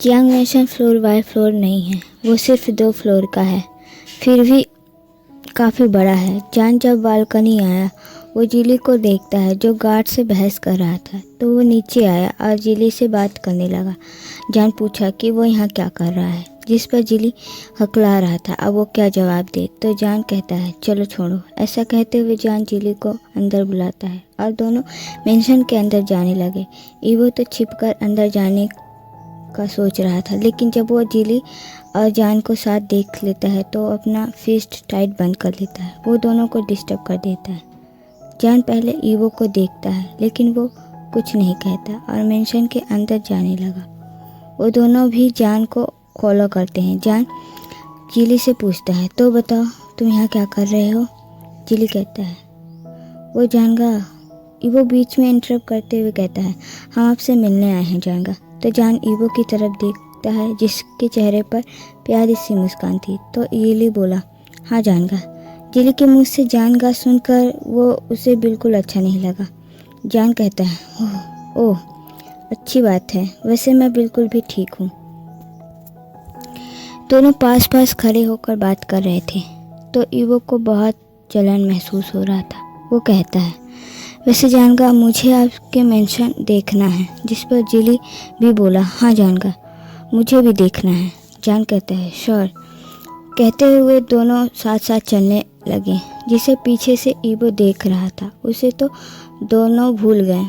Jiang mention floor by floor नहीं है, वो सिर्फ 2 फ्लोर का है, फिर भी काफ़ी बड़ा है। जान जब बालकनी आया, वो जिली को देखता है जो गार्ड से बहस कर रहा था, तो वो नीचे आया और जिली से बात करने लगा। जान पूछा कि वो यहाँ क्या कर रहा है, जिस पर जिली हकला रहा था। अब वो क्या जवाब दे, तो जान कहता है चलो छोड़ो। ऐसा कहते हुए जान जिली को अंदर बुलाता है और दोनों मेंशन के अंदर जाने लगे। ईवो तो छिपकर अंदर जाने का सोच रहा था, लेकिन जब वो जिली और जान को साथ देख लेता है तो अपना फिस्ट टाइट बंद कर लेता है। वो दोनों को डिस्टर्ब कर देता है। जान पहले ईवो को देखता है, लेकिन वो कुछ नहीं कहता और मेंशन के अंदर जाने लगा। वो दोनों भी जान को फॉलो करते हैं। जान जिली से पूछता है, तो बताओ तुम यहाँ क्या कर रहे हो? जिली कहता है वो जानगा। ईवो बीच में इंटरप्ट करते हुए कहता है, हम आपसे मिलने आए हैं जानगा। तो जान ईवो की तरफ देखता है, जिसके चेहरे पर प्यारी सी मुस्कान थी। तो जिली बोला, हाँ जानगा। जिली के मुंह से जानगा सुनकर वो उसे बिल्कुल अच्छा नहीं लगा। जान कहता है, ओह अच्छी बात है, वैसे मैं बिल्कुल भी ठीक हूँ। दोनों पास पास खड़े होकर बात कर रहे थे, तो ईवो को बहुत जलन महसूस हो रहा था। वो कहता है, वैसे जानगा मुझे आपके मेंशन देखना है। जिस पर जिली भी बोला, हाँ जानगा मुझे भी देखना है। जान कहता है श्योर। कहते हुए दोनों साथ साथ चलने लगे। जिसे पीछे से ईवो देख रहा था, उसे तो दोनों भूल गए।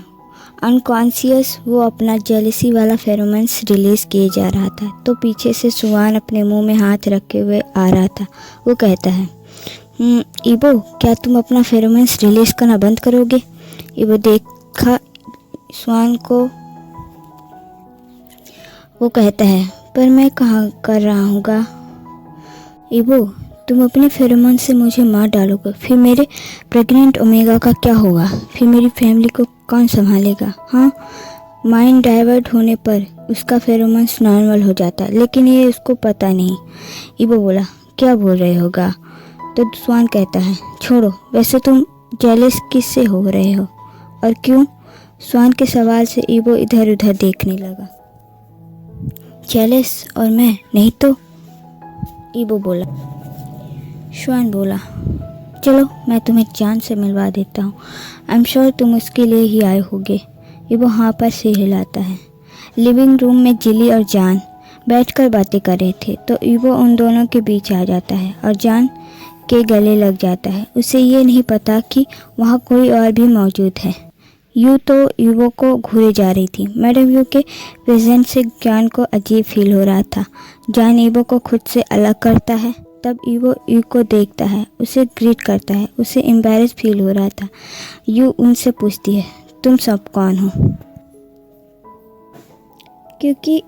अनकॉन्शियस वो अपना जेलसी वाला फेरोमोन्स रिलीज किए जा रहा था। तो पीछे से सुवान अपने मुंह में हाथ रखे हुए आ रहा था। वो कहता है, ईवो क्या तुम अपना फेरोमोन्स रिलीज करना बंद करोगे? ईवो देखा स्वान को। वो कहता है, पर मैं कहाँ कर रहा हूँगा? ईवो तुम अपने फेरोमोन से मुझे मार डालोगे, फिर मेरे प्रेग्नेंट ओमेगा का क्या होगा? फिर मेरी फैमिली को कौन संभालेगा? हाँ, माइंड डाइवर्ट होने पर उसका फेरोमोन्स नॉर्मल हो जाता, लेकिन ये उसको पता नहीं। ईवो बोला, क्या बोल रहे होगा? तो स्वान कहता है, छोड़ो, वैसे तुम जेलस किससे हो रहे हो और क्यों? स्वान के सवाल से ईवो इधर उधर देखने लगा। जेलस और मैं नहीं तो, ईवो बोला। स्वान बोला, चलो मैं तुम्हें जान से मिलवा देता हूँ, आई एम श्योर तुम उसके लिए ही आए होगे। ईवो हाँ पर सिर हिलाता है। लिविंग रूम में जिली और जान बैठकर बातें कर रहे थे, तो ईवो उन दोनों के बीच आ जाता है और जान के गले लग जाता है। उसे ये नहीं पता कि वहाँ कोई और भी मौजूद है। यू तो ईवो को घूरे जा रही थी। मैडम यू के प्रेजेंस से जान को अजीब फील हो रहा था। जान ईवो को खुद से अलग करता है, तब ईवो यू को देखता है, उसे ग्रीट करता है। उसे एम्बैरेस फील हो रहा था। यू उनसे पूछती है, तुम सब कौन हो? क्योंकि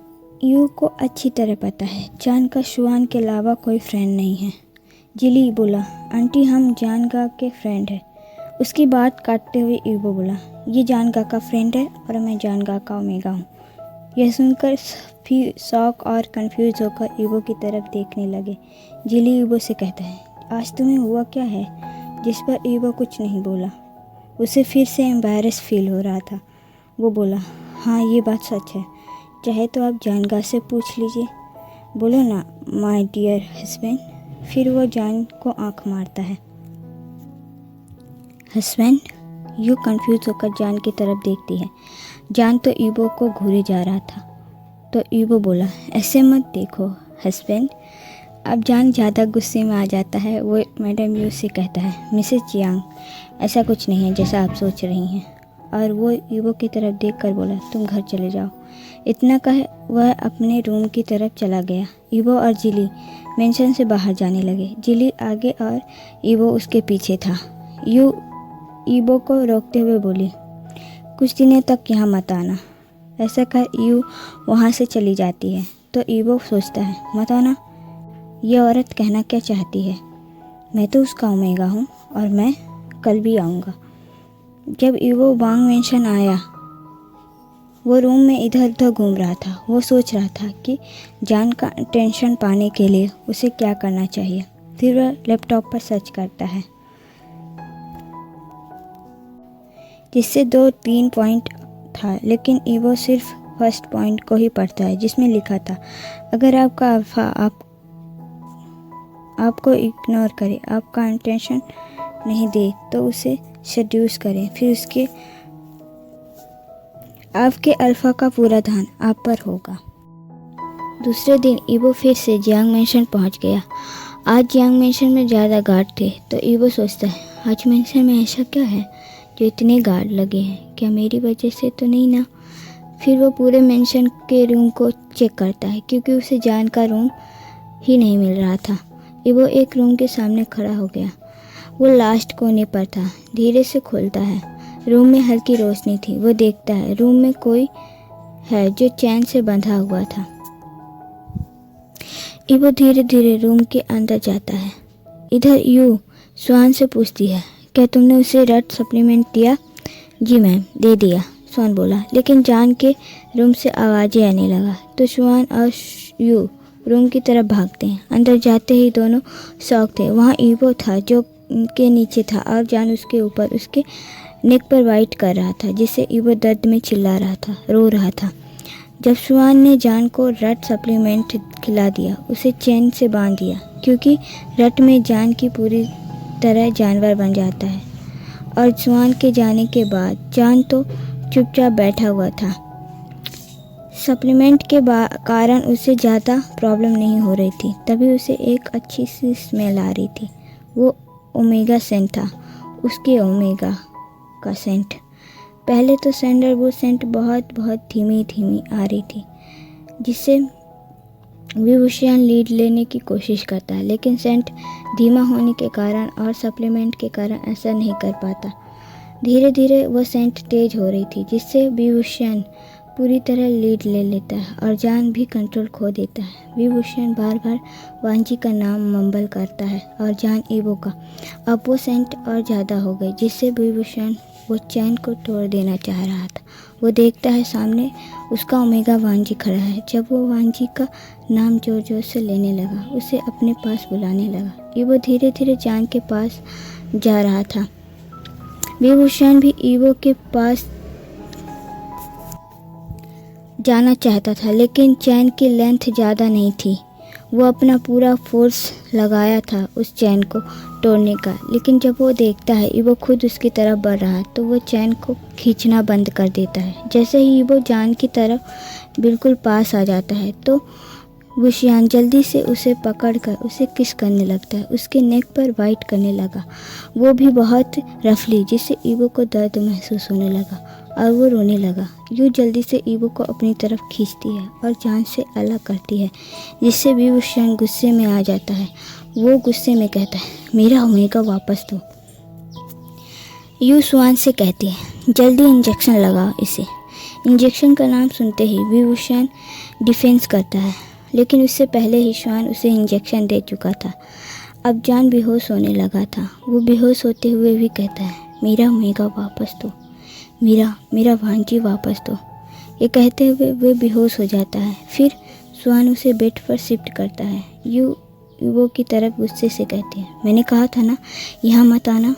यू को अच्छी तरह पता है जान का शुआन के अलावा कोई फ्रेंड नहीं है। जिली बोला, आंटी हम जानगा के फ्रेंड है। उसकी बात काटते हुए ईवो बोला, ये जानगा का फ्रेंड है और मैं जानगा का ओमेगा हूँ। यह सुनकर भी शॉक और कंफ्यूज होकर ईवो की तरफ देखने लगे। जिली ईवो से कहता है, आज तुम्हें हुआ क्या है? जिस पर ईवो कुछ नहीं बोला। उसे फिर से एम्बैरेस फील हो रहा था। वो बोला, हाँ ये बात सच है, चाहे तो आप जानगा से पूछ लीजिए। बोलो ना माय डियर हस्बैंड। फिर वो जान को आंख मारता है। हस्बैंड? यू कंफ्यूज होकर जान की तरफ देखती है। जान तो ईवो को घूरे जा रहा था। तो ईवो बोला, ऐसे मत देखो हस्बैंड। अब जान ज़्यादा गुस्से में आ जाता है। वो मैडम यू से कहता है, मिसेस जियांग ऐसा कुछ नहीं है जैसा आप सोच रही हैं। और वो ईवो की तरफ देखकर बोला, तुम घर चले जाओ। इतना कह वह अपने रूम की तरफ चला गया। ईवो और जिली मेंशन से बाहर जाने लगे। जिली आगे और ईवो उसके पीछे था। यू ईवो को रोकते हुए बोली, कुछ दिनों तक यहाँ मत आना। ऐसा कह यू वहाँ से चली जाती है। तो ईवो सोचता है, मत आना, ये औरत कहना क्या चाहती है? मैं तो उसका ओमेगा हूँ और मैं कल भी आऊँगा। जब ईवो वांग मेंशन आया, वो रूम में इधर उधर घूम रहा था। वो सोच रहा था कि जान का अटेंशन पाने के लिए उसे क्या करना चाहिए। फिर वह लैपटॉप पर सर्च करता है, जिससे 2-3 पॉइंट था, लेकिन ईवो सिर्फ फर्स्ट पॉइंट को ही पढ़ता है जिसमें लिखा था, अगर आपका अल्फा आपको इग्नोर करे, आपका अटेंशन नहीं दे तो उसे सेड्यूस करें, फिर उसके आपके अल्फा का पूरा ध्यान आप पर होगा। दूसरे दिन ईवो फिर से जियांग मेंशन पहुंच गया। आज जियांग मेंशन में ज़्यादा गार्ड थे तो ईवो सोचता है, आज मेंशन में ऐसा क्या है जो इतने गार्ड लगे हैं, क्या मेरी वजह से तो नहीं ना। फिर वो पूरे मेंशन के रूम को चेक करता है क्योंकि उसे जान का रूम ही नहीं मिल रहा था। ईवो एक रूम के सामने खड़ा हो गया। वो लास्ट कोने पर था। धीरे से खोलता है। रूम में हल्की रोशनी थी। वो देखता है रूम में कोई है जो चैन से बंधा हुआ था। ईवो धीरे धीरे रूम के अंदर जाता है। इधर यू स्वान से पूछती है, क्या तुमने उसे रट सप्लीमेंट दिया? जी मैम, दे दिया, स्वान बोला। लेकिन जान के रूम से आवाज़ें आने लगा तो स्वान और यू रूम की तरफ भागते हैं। अंदर जाते ही दोनों शॉक थे। वहाँ ईवो था जो के नीचे था और जान उसके ऊपर उसके नेक पर वाइट कर रहा था, जिससे ईवो दर्द में चिल्ला रहा था, रो रहा था। जब स्वान ने जान को रट सप्लीमेंट खिला दिया, उसे चैन से बांध दिया क्योंकि रट में जान की पूरी तरह जानवर बन जाता है। और स्वान के जाने के बाद जान तो चुपचाप बैठा हुआ था। सप्लीमेंट के कारण उसे ज़्यादा प्रॉब्लम नहीं हो रही थी। तभी उसे एक अच्छी सी स्मेल आ रही थी। वो ओमेगा सेंट था, उसके ओमेगा का सेंट। पहले तो सैंडलवुड सेंट बहुत धीमी धीमी आ रही थी, जिससे विभूषण लीड लेने की कोशिश करता है, लेकिन सेंट धीमा होने के कारण और सप्लीमेंट के कारण ऐसा नहीं कर पाता। धीरे धीरे वह सेंट तेज हो रही थी, जिससे विभूषण पूरी तरह लीड ले लेता है और जान भी कंट्रोल खो देता है। विभूषण बार बार वांजी का नाम मम्बल करता है और जान ईवो का। अब वो सेंट और ज़्यादा हो गई, जिससे विभूषण वो चैन को तोड़ देना चाह रहा था। वो देखता है सामने उसका ओमेगा वांजी खड़ा है। जब वो वांजी का नाम जोर जोर से लेने लगा, उसे अपने पास बुलाने लगा। ईवो धीरे धीरे जान के पास जा रहा था। विभूषण भी ईवो के पास जाना चाहता था, लेकिन चैन की लेंथ ज़्यादा नहीं थी। वो अपना पूरा फोर्स लगाया था उस चैन को तोड़ने का, लेकिन जब वो देखता है ईवो खुद उसकी तरफ बढ़ रहा है तो वो चैन को खींचना बंद कर देता है। जैसे ही ईवो जान की तरफ बिल्कुल पास आ जाता है तो वुशियान जल्दी से उसे पकड़कर उसे किस करने लगता है। उसके नेक पर वाइट करने लगा, वो भी बहुत रफली, जिससे ईवो को दर्द महसूस होने लगा और वो रोने लगा। यू जल्दी से ईवो को अपनी तरफ खींचती है और जान से अलग करती है, जिससे विभूषण गुस्से में आ जाता है। वो गुस्से में कहता है, मेरा ओमेगा वापस दो। यू स्वान से कहती है, जल्दी इंजेक्शन लगाओ इसे। इंजेक्शन का नाम सुनते ही विभूषण डिफेंस करता है, लेकिन उससे पहले ही स्वान उसे इंजेक्शन दे चुका था। अब जान बेहोश होने लगा था। वो बेहोश होते हुए भी कहता है, मेरा ओमेगा वापस दो, मेरा वांजी वापस दो। ये कहते हुए वे बेहोश हो जाता है। फिर स्वान उसे बेड पर शिफ्ट करता है। ईवो की तरफ गुस्से से कहती है, मैंने कहा था ना यहाँ मत आना।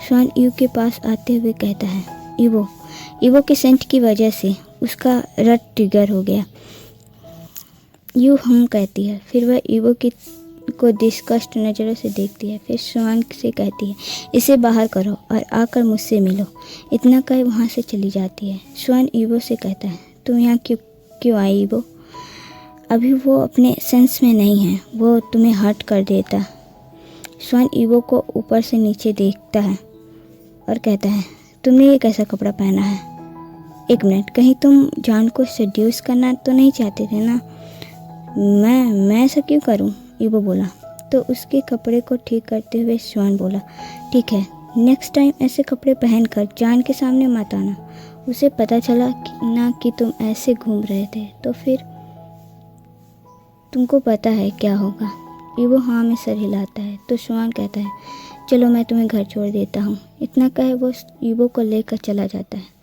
स्वान यू के पास आते हुए कहता है, ईवो के सेंट की वजह से उसका रट ट्रिगर हो गया। यू हम कहती है। फिर वह ईवो को डिस्कस्ट नज़रों से देखती है। फिर स्वान से कहती है, इसे बाहर करो और आकर मुझसे मिलो। इतना कह वहाँ से चली जाती है। स्वान ईवो से कहता है, तुम यहाँ क्यों आई ईवो? अभी वो अपने सेंस में नहीं है, वो तुम्हें हर्ट कर देता। स्वान ईवो को ऊपर से नीचे देखता है और कहता है, तुमने ये कैसा कपड़ा पहना है? एक मिनट, कहीं तुम जान को सेड्यूस करना तो नहीं चाहते थे ना? मैं ऐसा क्यों करूं? ईवो बोला। तो उसके कपड़े को ठीक करते हुए स्वान बोला, ठीक है, नेक्स्ट टाइम ऐसे कपड़े पहनकर जान के सामने मत आना। उसे पता चला कि तुम ऐसे घूम रहे थे तो फिर तुमको पता है क्या होगा। ईवो हाँ में सर हिलाता है। तो स्वान कहता है, चलो मैं तुम्हें घर छोड़ देता हूँ। इतना कहे वो ईवो को लेकर चला जाता है।